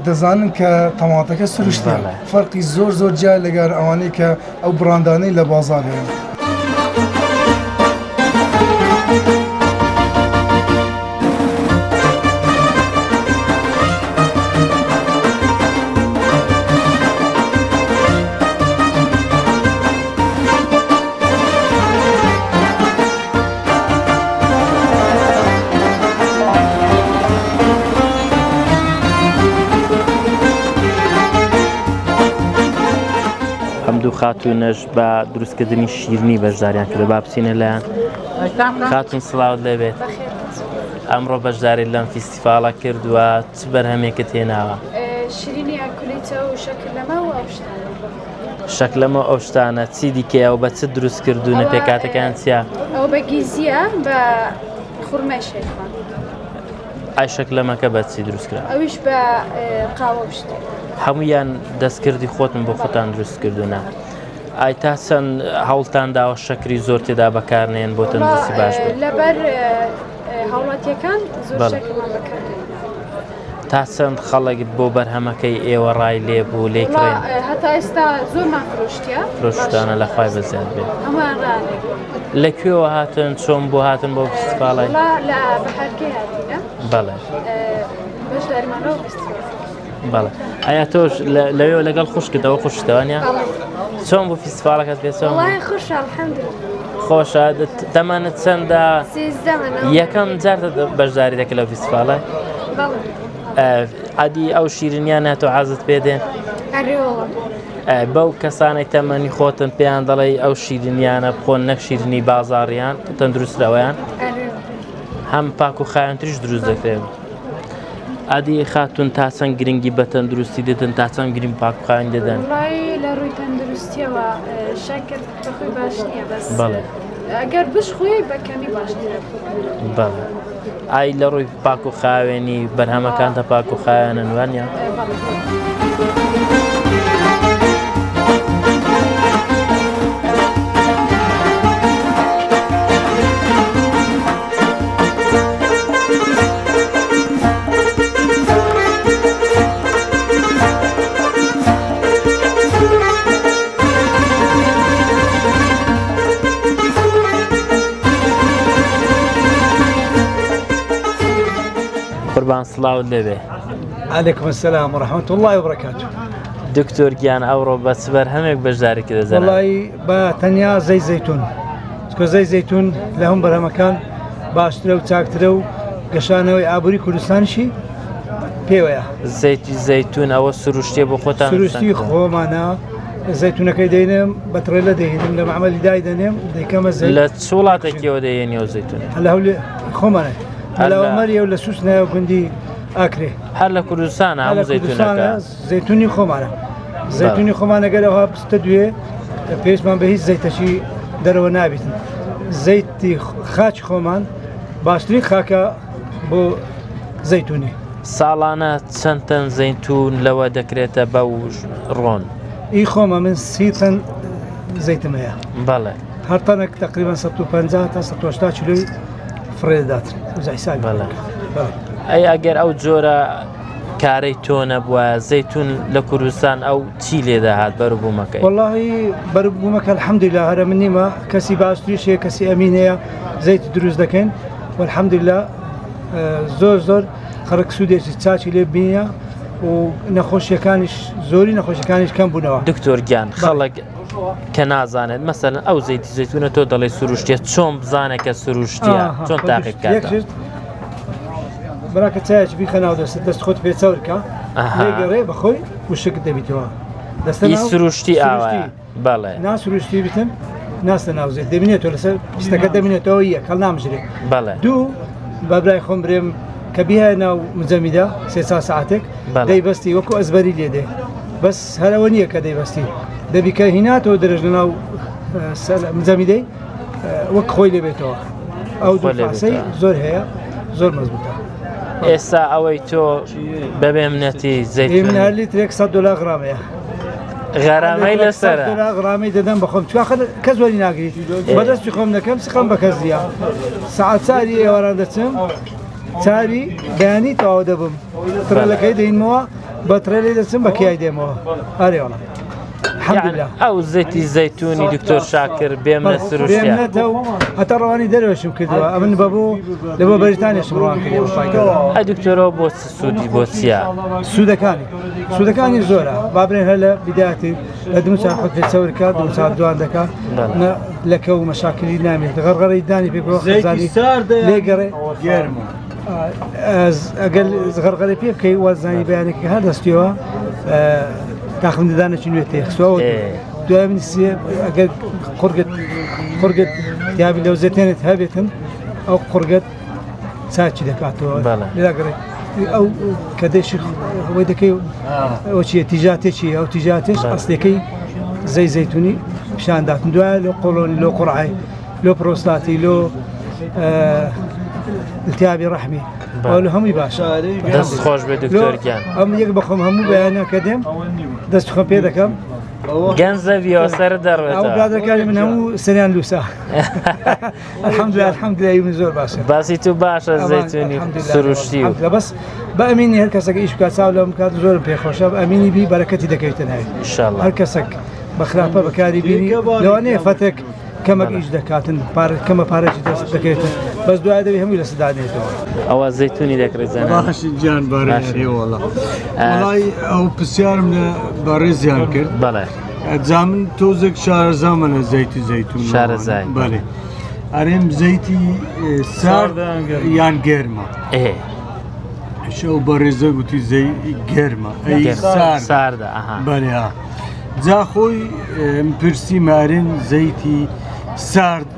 دەزانن کە تەماتەکە سروشتیە فەرقی زۆر جیا لەگەر ئەوانەی کە ئەو براندانەی لە بازار هەیە. خاتونەش بە دروستکردنی شیرنی بەشداریان کردو با بچینە لایەن خاتون سڵاوت لەبێت ئەمڕۆ بەشداری لەم فیستیڤاڵە کردووە چ بەرهەمێکت هێناوە؟ شیرینی ئەکولیتەوە و شەکلەمە و ئەو شەکلەمە ئەو شتانە چی دیکەیە و بە چ دروست کردوونە پێکاتەکان چیە؟ ئەو بە گیزیە بە خوڕمای شێخوان. ئای شەکلەمەکە بە چی دروستکرا؟ ئەویش بە قاوە شتێک هەمویان دەستکردی خۆتم بۆ خۆتان دروست کردوونە ئای تا چەند هەوڵتان داوە شەکری زۆر تێدا بەکارنێن بۆ تەندروستی باش بێت؟ لەبەر هاوڵاتیەکان زۆر شەکلمان بەکاردێن. تا چەند خەڵک بۆ بەرهەمەکەی ئێوە ڕای لێبوو لێکڕێن؟ هەتا ئێستا زۆرمان فرۆشتیە فرۆشتانە لە خوای بەزیاد بێت. هەمووان ڕانێک لەکوێوە هاتن چۆن بۆ هاتن بۆ فیستیڤاڵی؟ لە بەحەرکەی هاتینە بەڵێ بەشداریمانەوە فیستیڤاڵ. بەڵێ ئایا تۆش لەوێ لەگەڵ خوشکتەوە خوشتەوەنیە؟ چۆن بۆ فیستیڤاڵەکەت پێ چۆن؟ وڵای خۆشە ئەلحەمدولیلا. خۆشە دەمانت چەندە یەکەم جارتە بەشداری دەکە لەو فیستیڤاڵە؟ عادی ئەو شیرینیان ناتۆ حەزت پێ دێن؟ بەو کەسانەی تەمەنی خۆتن پێیان دەڵێ ئەو شیرینیانە بخۆن نەک شیرینی بازاڕیان تەندروستەوەیان هەم پاک و خایەنتریش دروست دەکرێت. ئادی خاتون تا چەند گرنگی بە تەندروستی دەدەن تا چەند گرنگ پاکخاوین دەدەن وڵی لە ڕووی تەندروستیەوە شەکر بەخۆی باش نییە بەس بەڵێ ئەگەر بشخۆی بەکەمی باشترە بەڵێ ئای لە ڕووی پاک و خاوێنی بەرهەمەکانتە پاک و خاوێنن وانە قوربان سڵاوت لێبێ عليكم السلام ورحمة الله وبركاته دکتۆر گیان ئەوڕۆ بە چ بەرهەمێک بەشداریکە دەزانێت والله بە تەنیا زەی زەیتون چکە زەی زەیتون لە هەموو بەرهەمەکان باشترە و چاکترە و گەشانەوەی ئابووری کوردستانیشی پێوەیە زەیتی زەیتون ئەوە سروشتیە بۆ خۆتان سروشتی خۆمانە زەیتونەکەی دەینم بە تڕێلە دەهێنم لە معمەلی دای دەنێم دەیکەمە زەیت لە چ وڵاتێکیەوە دەیێنیەوە زەیتون لە خۆمانە هەلاوەمەریە و لە سوسنایە گوندی ئاکرێ هەر لە کوردستانە هەموو زەیتونەکە زەیتونی خۆمانە زەیتونی خۆمانەگەرەوە پستە دوێ پێشمان بە هیچ زەیتەشی دەرەوە نابێتن زەیتی خاچ خۆمان باشترین خاکە بۆ زەیتونی ساڵانە چەند تەن زەیتون لەوە دەکرێتە بەو ڕۆن ئی خۆمە من 30 تەن زەیتم هەیە بەڵێ هەر تەنێک تقریبا 150 تا 180 کیلۆی فرێدات زایسان بەڵێ ئەی ئەگەر ئەو جۆرە کارەی تۆ نەبووە زەیتون لە کوردستان ئەو چی لێداهات بەروبوومەکەی وەڵڵاهی بەروبوومەکە الحەمدولillah هەرە من نیمە کەسی باشتریشەیە کەسی ئەمینەیە زەیتی دروست دەکەین والحەمدولillah زۆر خەڵک سوودێکی چاچی لێ بینە و نەخۆشیەکانیش زۆری نەخۆشیەکانیش کەم بوونەوە دکتۆر گیان خەڵک کە نازانێت مەسەلەن ئەو زەیتی زەیتونە تۆ دەڵێ سروشتیە چۆن بزانێت کە سروشتیە چۆن تاقیب بکاتە براکە چایەکی بیخەناو دەست خۆت پێچەورکە لێگەڕێ بەخۆی وشک دەبیتەوە ئی سروشتی ئاوایە بەڵێ ناسروشتی بیتم ناستە ناوزێت دەبینێتەوە لەسەر پستەکە دەبینێتەوە یەک هەڵ نامژرێ بەڵێ دوو بەبرای خۆم برێم کە بیایە ناو مجەمیدا 3 ساعتێک دەیبەستی وەکو ئەزبەری لێدێ بەس هەرەوە نییە کە دەیبەستی دەبیکە هیناتەوە دەرەژ لە ناو مجەمیدەی وەک خۆی لێبێتەوە ئەو دوفاسەی زۆر هەیە زۆر مەزبوطە ئێستا ئەوەی تۆ بەبێ منەتی زەیتون هەر لیترێک $100 غرامەیە غەرامەی لەسەرە غرامی دەدەم بە خۆم کە زۆری ناگریت بەدەستی خۆم دەکەم سخەم بە کەس دیە سەعات چاری ئێواران دەچم چاری بەیانی تەواو دەبم ترێلەکەی دەینمەوە بە ترێلی دەچم بە کیای دێمەوە ئارێوەڵە ئەو زەیتی زەیتونی دکتۆر شاکر بێمنە سروشتیە هەتا ڕەوانی دەرەوەشم کردووە ئەمن بەبوو لە بۆ بەریتانیاشم ڕوان کردەوە ئەی دکتۆرەوە بۆ سوودی بۆ چییە؟ سوودەکانی زۆرە بابرێن هەر لە بیداتی لە دو چار خۆت پێچەورکات دو چار دوان دەکات لەکە و مەشاکلی نامێت غەرغەڕی دانی پێ لێگەڕێ ئەگەر غەرغەری پێ بکەی وازانی بەیانێکی هەر دەستیەوە تاخنددانەی نوێتێ خسوەوە دوای منیسیە ئەگەر قورگت یابی لەو زێتێنێت هەبێتن ئەو قورگت چاچی دەکاتەوە لێگەڕێت ئەو کە دێشی ئەوەی دەکەی ئەوچیە تیجاتێکی ئەو تیجاتێش ئەسلەکەی زەی زەیتونی پیشانداتن دوای لۆ قۆڵۆنی لۆ قوڕعی لۆ پرۆستاتی لۆ التیابی ڕەحمی ئەو لە هەمووی باشە دەست خۆش بێ دکتۆر گیان ئەم یەک بەخۆم هەموو بەیانەکە دێم دەست خۆم پێ دەکەم گەنجەویەوە سەر دەڕێتەوە ئەو برادەکانی من هەموو سەریان لوسا الحەمدولillah من زۆر باشە باسی تو باشە زەیتونی سروشتی و بەس بە ئەمینی هەر کەسێک ئیش بکات چاو لەم کات زۆرم پێخۆشە بە ئەمینی بی بەرەکەتی دەکەوێتە ناوی هەر کەسێک بە خراپە بەکاری بینی لەوانەیە فەتێک کەمەک ئیش دەکاتن کەمە پارێکی دەست دەکەوێتن بەس دوای دەوی هەمووی لە سدانێتەوە ئەوە زەیتونی دەکرێت باشی گیان بارێ وەڵا وڵای ئەو پرسیارم لە بەڕێزیان کرد بەڵێ جا من تۆزێک شارەزامەنە زەیتی زەیتون شارەزای بەڵێ ئەرێم زەیتی سارد یان گێرمە شەو بەڕێزە گوتی زەی گێرمە ئەی ساردە بەڵێ جا خۆی پرسی مارن زەیتی سارد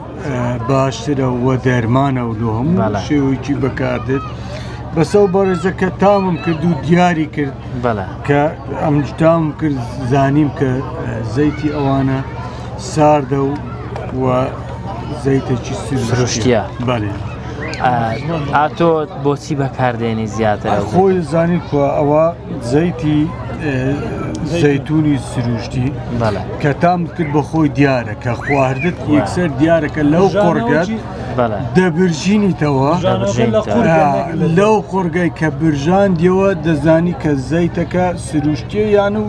باشترە و دەرمانە و لۆ هەموو شێوەیەکی بەکاردێت بەسە بەڕێزە کە تامم کرد و دیاری کرد کە ئەم تامم کرد زانیم کە زەیتی ئەوانە ساردە و زەیتێکی سروشتیە بەێ ئاتۆ بۆچی بەکاردێنی زیاتر خۆی زانیت ئەوە زەیتی زەیتونی سروشتی کە تام کرد بە خۆی دیارە کە خواردت یەکسەر دیارەکە لەو قۆرگەت دەبرژینیتەوە لەو قۆرگای کە برژاندیەوە دەزانی کە زەیتەکە سروشتیە یان و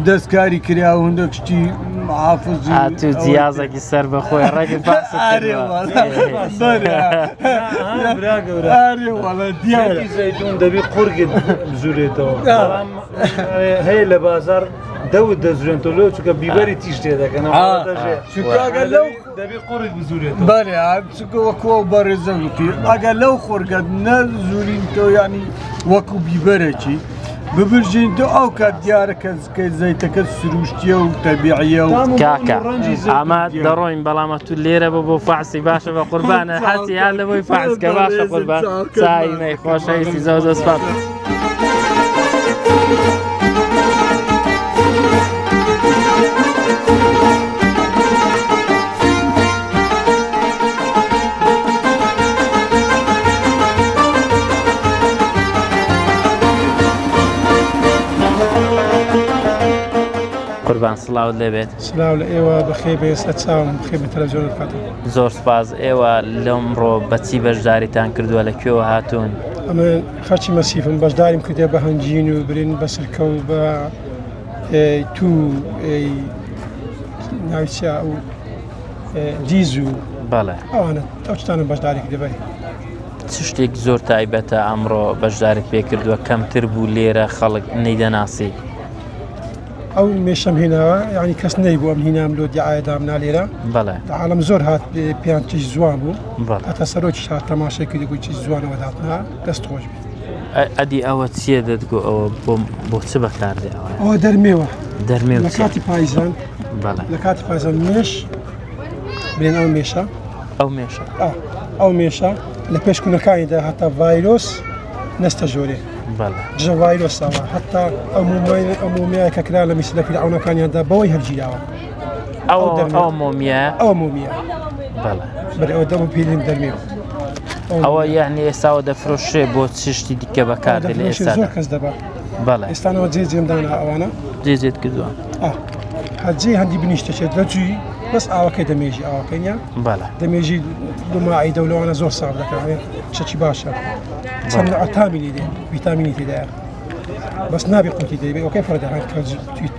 دەستکاری کریا و هەندێک شتی حافظ تو جیازێکی سەر بەخۆی ڕێگە زەیتون دەبی قورگت بزورێتەوە هەیە لە بازار دەوت دەزورێنەوە لەو چکە بیبەری تیش تێ دەکەن دەبی قوڕی بزورێتەوە بەێ چکە وەکووە بەڕێزەوتی ئەگەر لەو خۆرگەت نەزورینتەوە ینی وەکو بیبەرێکی ببرژینتە ئەو کات دیارەکە زەیتەکە سروشتیە و تەبیعیە و کاکە ئەمە دەڕۆین بەڵامە تو لێرە بە بۆ فاسی باشە بە قوربانە حەتی هەر لە بۆی فاسکە باشە قوربان چاینەی خۆشەویستی زۆر سپاس. قوربان سڵاوت لێبێت سلااو لە ئێوە بەخێ بێسە چاوم خێ بە تەلەڤیزیۆن بکاتم. زۆر سپاس. ئێوە لەمڕۆ بەچی بەشداریتان کردووە لەکوێوە هاتوون؟ ئەمە خەڵکی مەسیفم بەشداریم کردێ بە هەنجین و برین بە سرکە و بە تو ناویچیا و دیز و بەڵێ ئەوانە ئەو شتانم بەشداری کردێبەری. چ شتێک زۆر تایبەتە ئەمڕۆ بەشدارێک پێ کردووە کەمتر بوو لێرە خەڵک نەیدەناسی؟ ئەو مێشەم هێناوە یعنی کەس نەیبوو ئەم هینام لۆ دیعاەدامنا لێرە عالم زۆر هات پێیان چیش جوان بوو هەتا سەرۆکی هات تەماشای کردی بووی چیش جوانەوە داتنا دەست خۆش بێت. ئەدی ئەوە چیە دەتگو ئەوە بۆ چ بەکاردێ ئەوە دەرمێوە دەرمێ لە کاتی پاییزان لە کاتی پاییزان مێش بێن ئەو مێشە ئەو مێشە لە پێشکونەکانیدا هەتا ڤایرۆس نەستە ژۆرێ جە ڤایرۆسەوە هەتا ئەمومیای کە کرا لە میسلە پیرعونەکانیاندا بەوەی هەرگیراوە ئەو مۆمیە بەرەوە دەم و پێلین دەرمێوە. ئەوە یعنی ئێستاوە دەفرۆشێ بۆ چشتی دیکە بەکاردێ لە ئێستا زۆر کەس دەبات. ئێستانەوە جێجێمدانا ئەوانە جێجێت کردووە هەجێ هەندی بنیشتەچێت لەجووی بەس ئاوەکەی دەمێژی ئاوەکەینە دەمێژی دوماعی دەولەوانە زۆر ساڵ دەکەوێت شەکی باشە چەند ئەتامینی دێ ویتامینی تێدایە بەس نابێ قوتی دەیبێ ئەوکەی فڕدەهان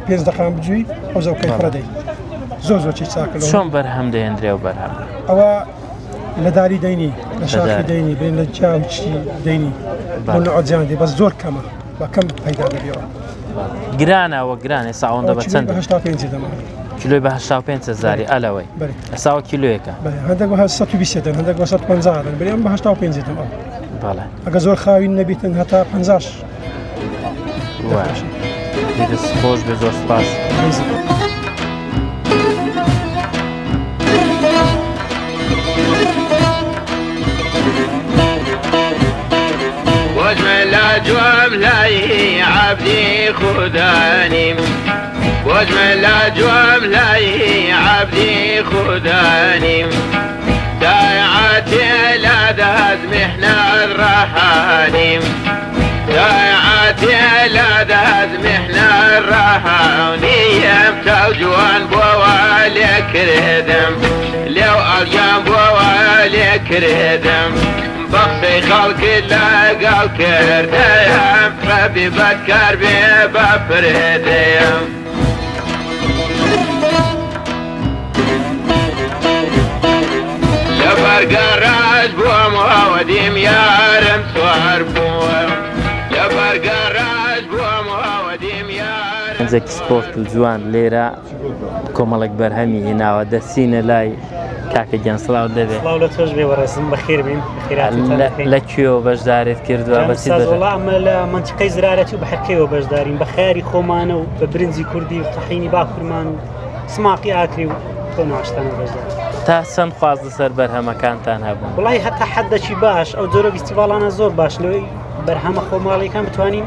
پێنج دەقام بجووی ئەو زەوکەی فڕدەی زۆر چی چاکە چۆن بەرهەم دەهێنرێ و بەرهەم ئەوە لە داری دەینی لە شاخی دەینی بێن لە جاوچی دەینی بۆ لە ئۆجیان دێ بەس زۆر کەمە بەکەم پەیدا دەبێەوە. گرانەوە گران ێستا ئەوەندە بە چەند 85 دەما کیلۆی بە 85,000 ئەلەوەی ئەساوە کیلوەکە هەندێک 120 هەندێک 150 بریان بە 85 دەما ئەگە زۆر خاوین نەبیتن هەتا 50 دەست خۆش بێ زۆر سپاس. واجمل جملي عبدي خداني واجمل جملي عبدي خداني داعتي لا دهد محنة الرحاني داعتي لا دهد محنة الرحاني يمتوجوان بوالي كردم لو أرجم بوالي كردم بخشي خلق لقاو كرديم ربي بذكر بي بفرديم لبرقراج بوم وديم يارم سوار بوم لبرقراج بوم وديم يارم هەنجێکی سپۆرت و جوان لێرە کۆمەڵێک بەرهەمی هێناوە دەچینە لای کاکە گیان سڵاو دەبێت لە تۆش بێ وەڕێزم بەخێر بین لەکوێوە بەشدارێت کردووە بەچی ئەمە لە منتیقەی زراعەتی و بە هەرکەوە بەشدارین بە خیاری خۆمانە و بە برنجی کوردی و تەحینی باکوورمان و سماقی ئاکری و تۆ ناشتانە بەشدار تا چەند خواز لەسەر بەرهەمەکانتان هەبوو؟ وڵی هەتا حەدەکی باش ئەو جۆرە فیستیڤاڵانە زۆر باش لەوەی بەرهەمە خۆماڵیەکان بتوانین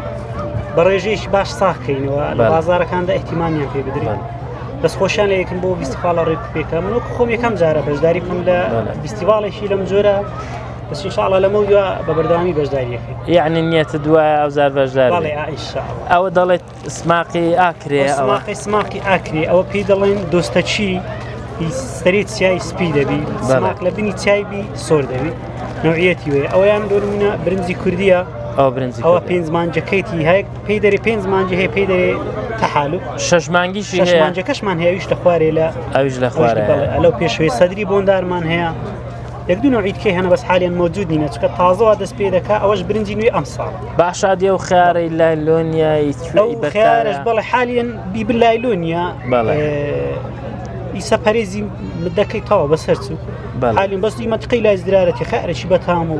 بە ڕێژەیەکی باش ساخکەینەوە لە بازارەکاندا احتیمامیان پێ بدرێن. دەستخۆشیان لە یەکم بۆ فیستیڤاڵە ڕێکوپێکە من وەکو خۆم یەکەم جارە بەشداری بکەم لە فیستیڤاڵێکی لەم جۆرە بەس ئینشاءڵڵا لەمە دووە بە بەردەوامی بەشداریەکەی. یعنی نیەتە دوایە ئەوزار بەشدار بەڵێ ئینشاءڵڵا. ئەوە دەڵێت سماقی ئاکرێ سماقی ئاکرێ ئەوە پێی دەڵێن دۆستەچی سەری چای سپی دەبی سماق لە بنی چایبی سۆر دەبی نوعیەتی وێ ئەویان دۆرمونە برنجی کوردیە ئەوە پێنج مانجەکەیتی هەیە پێی دەرێ پێنج مانجە هەیە پێی دەرێ تەحالو شەش مانگیشی شەش مانجەکەشمان هەیە ئەویش لە خوارێ لە ئەویش لە خوارێ لەو پێشوەی سەدری بۆندارمان هەیە یەک دوو نوعیت کەی هەنە بەس حالیان مەوجود نینە چکە تازەوە دەست پێ دەکا ئەوەش برنجی نوێی ئەمساڵ باشا دێ و خیارەی لایلۆنیای خیارش بەڵێ حالیان بیبر لایلۆنیا ئیسە پەرێزی دەکەی تاوە بەسەر چوو حالین بەستی مەتقی لای زرارەتی خیارێکی بەتام و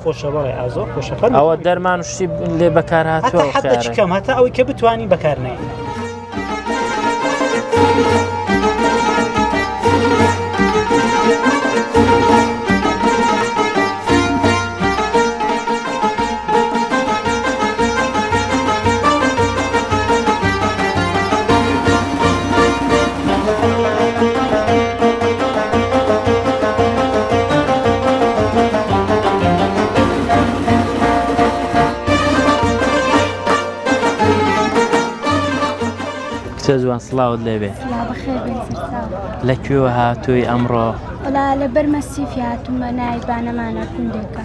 خۆشە بەڵێ ئازۆ خۆشە ئەوە دەرمان شتی لێ بەکار هاتووە حەدەچ کەم هەتا ئەوەی کە بتوانی بەکارنەی. جوان سڵاوت لێبێ لەکوێوە هاتووی ئەمڕۆ؟ لە بەرمەسیفی هاتوومە نای بانەمانە کوندێکە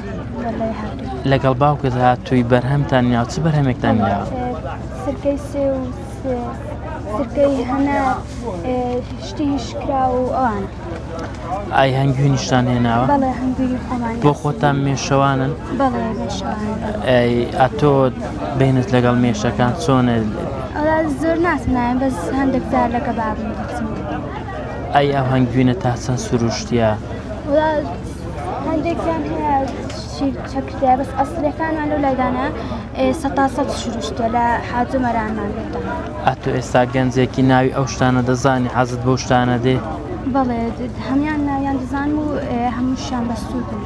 لەگەڵ باوکت هاتووی بەرهەمتان یا چ بەرهەمێکتان یا؟ سرکەی سێ و سرکەی هەنا شتی شکرا و ئەوانە. ئای هەنگوینیشتان هێناوە؟ بەڵێ هەنگوینی خۆمان. بۆ خۆتان مێشەوانن؟ بەڵێ مێشەوانن. ئەتۆ بینت لەگەڵ مێشەکان چۆنە؟ زۆر ناسنایم بەس هەندێک جار لەگە بابم دەچم. ئەی ئەو هەنگوینە تا چەند سروشتیە؟ هەندێکیان هەیە چەکردە بەس ئەسلەکانمان لەو لایدانە سەد سروشتە لە حاجمەرانمان بێتەوە. ئەتۆ ئێستا گەنجێکی ناوی ئەو شتانە دەزانی حەزت بۆ شتانە دێ؟ بەڵێ هەمیان ناویان دەزانم و هەمووشیان بەسوودن.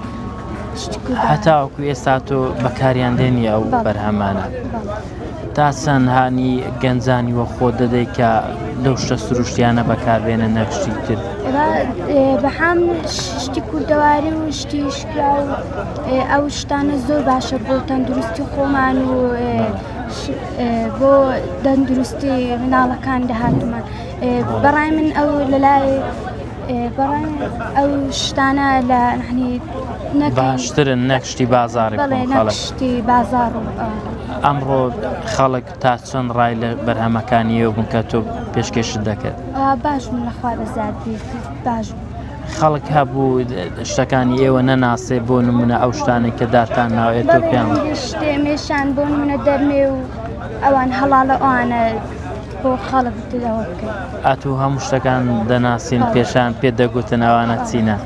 هەتاوەکو ئێستا تۆ بەکاریان دێنی ئەو بەرهەمانە تا چەند هانی گەنجانی وە خۆ دەدەی کە لەو شتە سروشتیانە بەکاربێنە نەکشتی تر؟ بەحام شتی کوردەواری و شتی شکرا و ئەو شتانە زۆر باشە بۆ تەندروستی خۆمان و بۆ تەندروستی مناڵەکان داهاتومان. بەڕای من ئەو لەلای ئەو شتانە لە باشترن نەکشتی بازاری نەکشتی بازار و ئەمڕۆ خەڵک تا چەند ڕای لە بەرهەمەکانیەوە بوون کە تۆ پێشکەشت دەکرد؟ باش من لەخوا بەزیادی باش خەڵک هەبوو شتەکانی ئێوە نەناسێ بۆ نمونە ئەو شتانێک کە دارتان ناوێت تۆ پێیان شتێ مێشان بۆ نمونە دەرمێ و ئەوان هەڵاڵە ئەوانە بۆ خەڵک دەوە بکەین. ئەتوو هەموو شتەکان دەناسین پێشان پێ دەگوتن ئەوانە چینە؟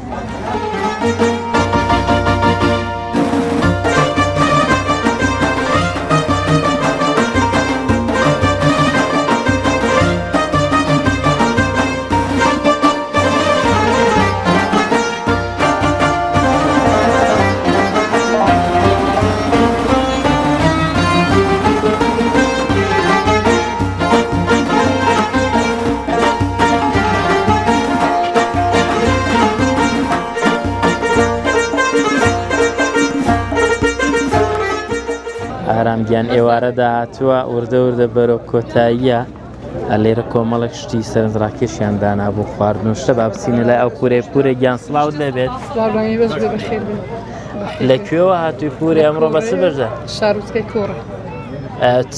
ئارامگیان ئێوارە داهاتووە وردە وردە بەرەو کۆتاییە لێرە کۆمەڵک شتی سەرنجڕاکێشیان دانا بۆ خواردن شتە با بچینە لای ئەو پورێ گیان سڵاوت لێبێت. لەکوێوە هاتووی پورێ ئەمڕۆ بە چ بەشدار؟ شارۆچکەی کۆڕە.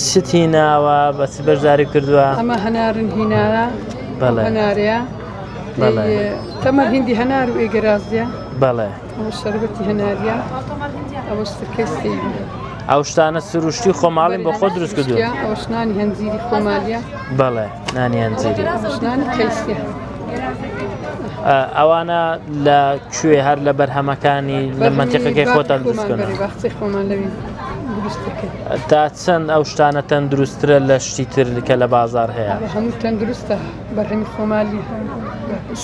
چتی ناوە بە چ بەشداری کردووە؟ ئەمە هەنارن هینایە هەنارەیە تەمە هیندی هەنار و ئێگەرازیە بەڵێ ئەوە شەربەتی هەناریە ئەوە سرکەی سێوی. ئەو شتانە سروشتی خۆماڵین بۆ خۆ دروست کردووە؟ ئەوە نانی هەنجیری خۆمالیە. بەڵێ نانی هەنجیری. نانی قەیسیە. ئەوانە لە کوێ هەر لە بەرهەمەکانی لە مەنتیقەکەی خۆتان دروستکردن؟ باخچەی خۆمان لەوی دروست دەکەین. تا چەند ئەو شتانە تەندروستترە لە شتی تر کە لە بازار هەیە؟ هەموو تەندروستە بەرهەمی خۆمالی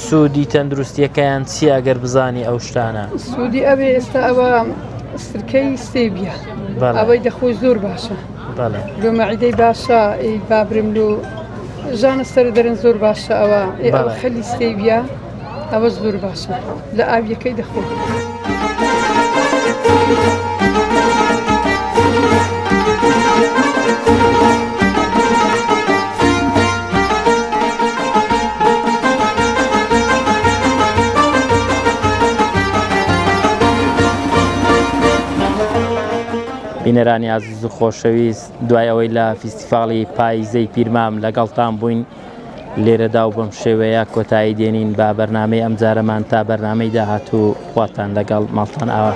سوودی تەندروستیەکەیان چی ئەگەر بزانی ئەو شتانە؟ سوودی ئەوێ ئێستا ئەوە سرکەی سێبیە ئەوەی دەخۆی زۆر باشە لۆ مەعیدەی باشە بابرم لۆ ژانە سەر دەرن زۆر باشە ئەوە ئەوە خەلی سێبیە ئەوە زۆر باشە لە ئاویەکەی دەخۆ. بینەرانی عزیز و خۆشەویست دوای ئەوەی لە فیستیڤاڵی پاییزەی پیرمام لەگەڵتان بووین لێرەدا و بەم شێوەیە کۆتایی دێنین با بەرنامەی ئەم جارەمان تا بەرنامەی داهاتوو خواتان لەگەڵ ماڵتان ئاوە.